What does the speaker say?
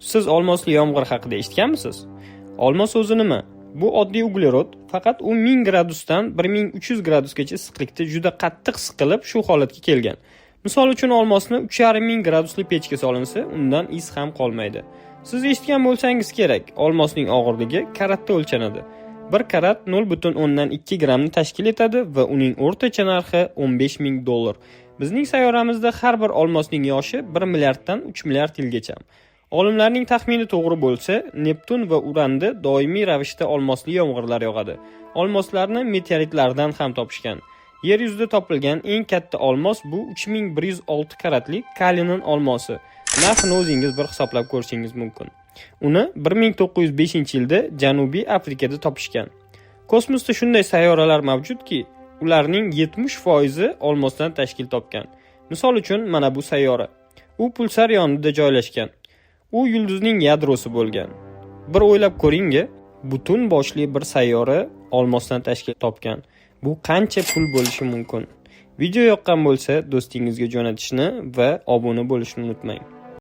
Siz olmosli yomg'ir haqida eshitganmisiz? Olmos o'zi nima? Bu oddiy uglerod, faqat u 1000 gradusdan 1300 gradusgacha issiqlikda juda qattiq siqilib shu holatga kelgan. Misol uchun olmosni 3500 gradusli pechga solinsa, undan iz ham qolmaydi. Siz eshitgan bo'lsangiz kerak, olmosning og'irligi karatda o'lchanadi. 1 karat 0.2 grammni tashkil etadi va uning o'rtacha narxi $15000. Bizning sayyoramizda har bir olmosning yoshi 1 milliarddan 3 milliard yilgacha. Olimlarning taxmini to'g'ri bo'lsa, Neptun va Uranda doimiy ravishda olmosli yomg'irlar yog'adi. Olmoslarni meteoritlardan ham topishgan. Yer yuzida topilgan eng katta olmos bu 3106 karatli Kalinin olmosi. Narxini o'zingiz bir hisoblab ko'rishingiz mumkin. Uni 1905-yilda Janubiy Afrikada topishgan. Kosmosda shunday sayyoralar mavjudki, ularning 70% olmosdan tashkil topgan. Misol uchun mana bu sayyora. U pulsar yonida joylashgan. U yulduzning yadrosi bo'lgan. Bir o'ylab ko'ring-a, butun boshli bir sayyora olmosdan tashkil topgan. Bu qancha pul bo'lishi mumkin? Video yoqqan bo'lsa, do'stingizga jo'natishni va obuna bo'lishni unutmang.